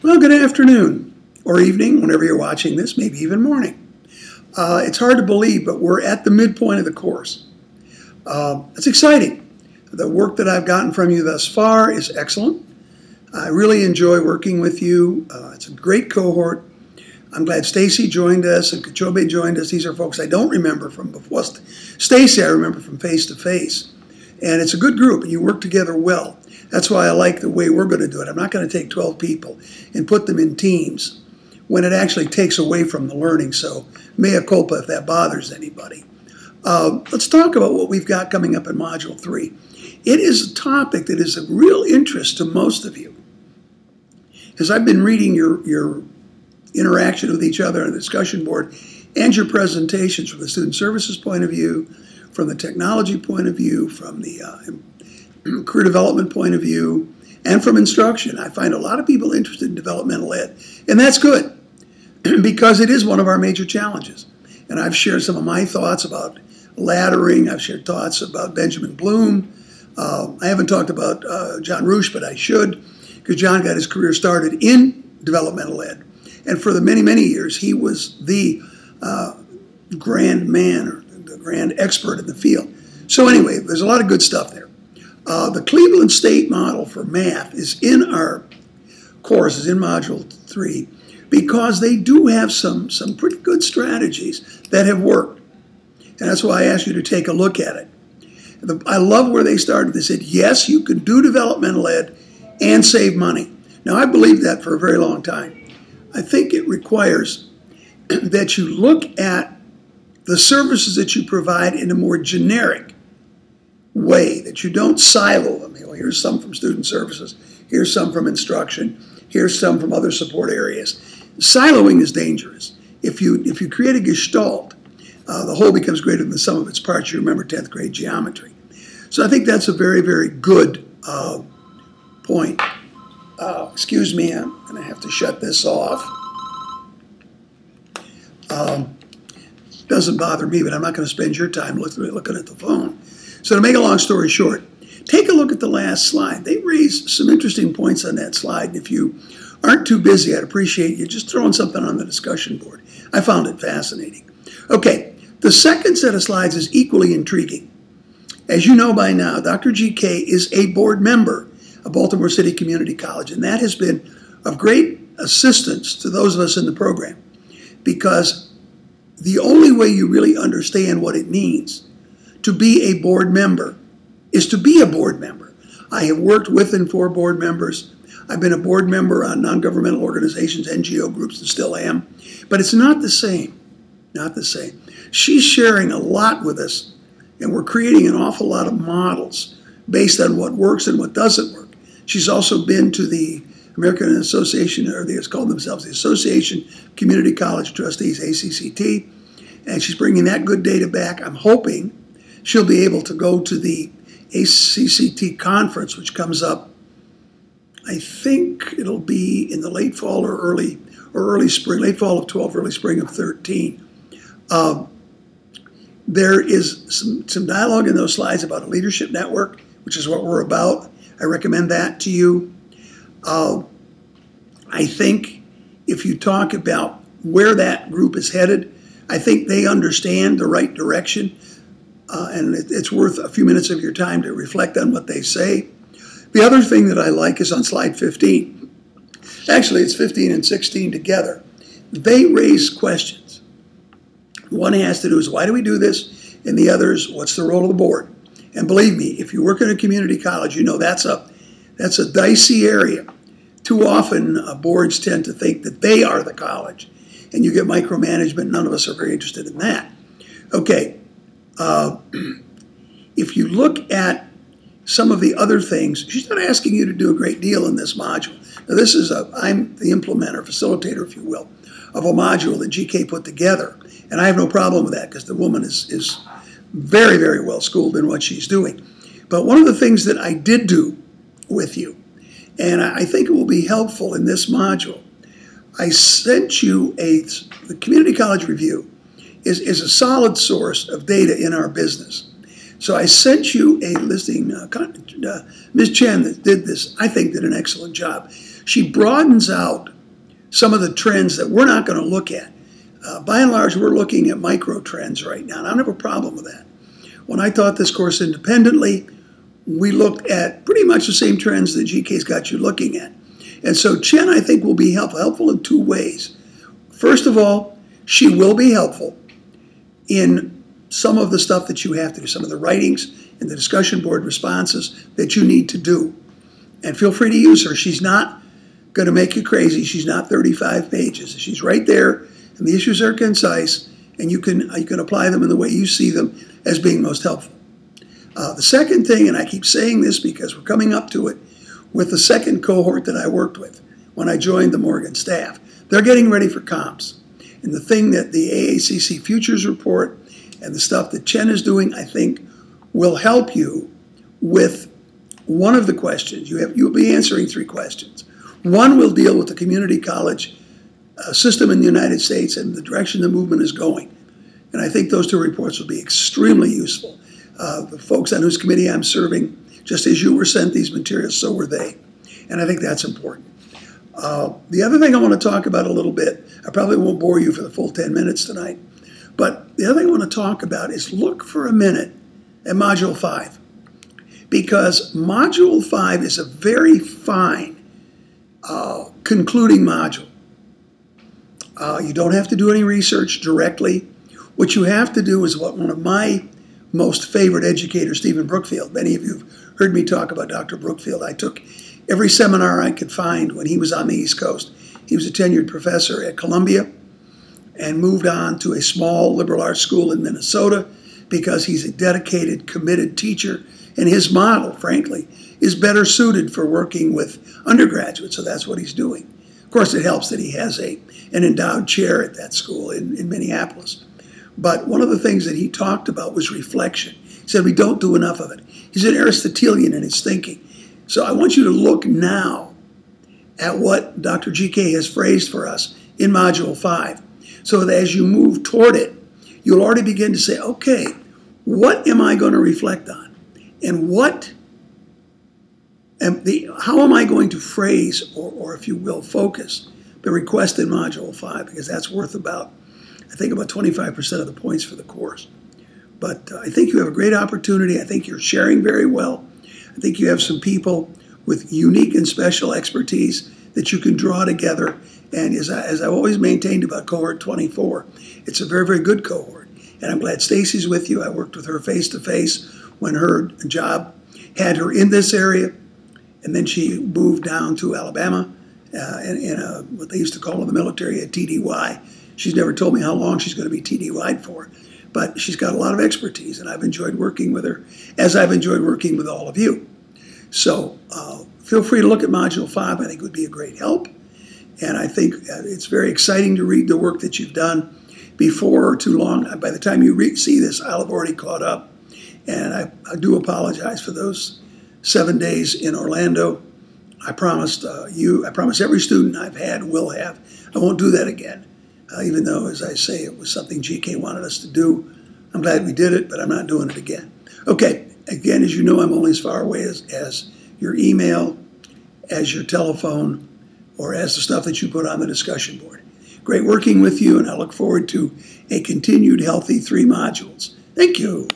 Well, good afternoon or evening, whenever you're watching this, maybe even morning. It's hard to believe, but we're at the midpoint of the course. It's exciting. The work that I've gotten from you thus far is excellent. I really enjoy working with you. It's a great cohort. I'm glad Stacy joined us and Kachobe joined us. These are folks I don't remember from before. Stacy I remember from face to face. And it's a good group, and you work together well. That's why I like the way we're going to do it. I'm not going to take 12 people and put them in teams when it actually takes away from the learning. So mea culpa if that bothers anybody. Let's talk about what we've got coming up in Module 3. It is a topic that is of real interest to most of you. As I've been reading your interaction with each other on the discussion board and your presentations from the student services point of view, from the technology point of view, from the career development point of view, and from instruction. I find a lot of people interested in developmental ed, and that's good because it is one of our major challenges. And I've shared some of my thoughts about laddering. I've shared thoughts about Benjamin Bloom. I haven't talked about John Roosh, but I should, because John got his career started in developmental ed. And for the many, many years, he was the grand man or the grand expert in the field. So anyway, there's a lot of good stuff there. The Cleveland State model for math is in our courses in Module 3 because they do have some pretty good strategies that have worked. And that's why I asked you to take a look at it. I love where they started. They said, yes, you can do developmental ed and save money. Now, I believed that for a very long time. I think it requires that you look at the services that you provide in a more generic way, that you don't silo them. You know, here's some from student services, here's some from instruction, here's some from other support areas. Siloing is dangerous. If you create a gestalt, the whole becomes greater than the sum of its parts. You remember 10th grade geometry. So I think that's a very, very good point. Excuse me, I'm going to have to shut this off. Doesn't bother me, but I'm not going to spend your time looking at the phone. So to make a long story short, take a look at the last slide. They raised some interesting points on that slide. And if you aren't too busy, I'd appreciate you just throwing something on the discussion board. I found it fascinating. Okay, the second set of slides is equally intriguing. As you know by now, Dr. GK is a board member of Baltimore City Community College, and that has been of great assistance to those of us in the program because the only way you really understand what it means to be a board member is to be a board member. I have worked with and for board members. I've been a board member on non-governmental organizations, NGO groups, and still am. But it's not the same. Not the same. She's sharing a lot with us, and we're creating an awful lot of models based on what works and what doesn't work. She's also been to the American Association, or they call themselves the Association of Community College Trustees, ACCT, and she's bringing that good data back. I'm hoping she'll be able to go to the ACCT conference, which comes up, I think it'll be in the late fall or early spring, late fall of 12, early spring of 13. There is some dialogue in those slides about a leadership network, which is what we're about. I recommend that to you. I think if you talk about where that group is headed, I think they understand the right direction, and it's worth a few minutes of your time to reflect on what they say. The other thing that I like is on slide 15. Actually, it's 15 and 16 together. They raise questions. One has to do is, why do we do this? And the other is, what's the role of the board? And believe me, if you work in a community college, you know that's a dicey area. Too often, boards tend to think that they are the college, and you get micromanagement. None of us are very interested in that. Okay, if you look at some of the other things, she's not asking you to do a great deal in this module. Now, this is I'm the implementer, facilitator, if you will, of a module that GK put together, and I have no problem with that because the woman is very, very well schooled in what she's doing. But one of the things that I did do with you, and I think it will be helpful in this module, I sent you the Community College Review is a solid source of data in our business. So I sent you a listing. Ms. Chen that did this, I think, did an excellent job. She broadens out some of the trends that we're not going to look at. By and large, we're looking at micro trends right now, and I don't have a problem with that. When I taught this course independently, we looked at pretty much the same trends that GK's got you looking at. And so Chen, I think, will be helpful in two ways. First of all, she will be helpful in some of the stuff that you have to do, some of the writings and the discussion board responses that you need to do. And feel free to use her. She's not going to make you crazy. She's not 35 pages. She's right there, and the issues are concise, and you can apply them in the way you see them as being most helpful. The second thing, and I keep saying this because we're coming up to it, with the second cohort that I worked with when I joined the Morgan staff, they're getting ready for comps. And the thing that the AACC Futures Report and the stuff that Chen is doing, I think, will help you with one of the questions. You'll be answering 3 questions. One will deal with the community college system in the United States and the direction the movement is going. And I think those 2 reports will be extremely useful. The folks on whose committee I'm serving, just as you were sent these materials, so were they. And I think that's important. The other thing I want to talk about a little bit, I probably won't bore you for the full 10 minutes tonight, but the other thing I want to talk about is look for a minute at Module 5. Because Module 5 is a very fine concluding module. You don't have to do any research directly. What you have to do is what one of my most favorite educators, Stephen Brookfield. Many of you have heard me talk about Dr. Brookfield. I took every seminar I could find when he was on the East Coast. He was a tenured professor at Columbia and moved on to a small liberal arts school in Minnesota because he's a dedicated, committed teacher, and his model, frankly, is better suited for working with undergraduates, so that's what he's doing. Of course, it helps that he has an endowed chair at that school in Minneapolis. But one of the things that he talked about was reflection. He said we don't do enough of it. He's an Aristotelian in his thinking. So I want you to look now at what Dr. GK has phrased for us in Module 5, so that as you move toward it, you'll already begin to say, okay, what am I going to reflect on? And how am I going to phrase, or if you will, focus the request in Module 5, because that's worth about 25% of the points for the course. But I think you have a great opportunity. I think you're sharing very well. I think you have some people with unique and special expertise that you can draw together. And as I've always maintained about Cohort 24, it's a very, very good cohort. And I'm glad Stacy's with you. I worked with her face-to-face when her job had her in this area. And then she moved down to Alabama in what they used to call in the military a TDY. She's never told me how long she's going to be TDY'd for. But she's got a lot of expertise, and I've enjoyed working with her, as I've enjoyed working with all of you. So feel free to look at Module 5. I think it would be a great help. And I think it's very exciting to read the work that you've done before too long. By the time you see this, I'll have already caught up. And I do apologize for those 7 days in Orlando. I promised I promise every student I've had and will have, I won't do that again. Even though, as I say, it was something GK wanted us to do. I'm glad we did it, but I'm not doing it again. Okay, again, as you know, I'm only as far away as your email, as your telephone, or as the stuff that you put on the discussion board. Great working with you, and I look forward to a continued healthy 3 modules. Thank you.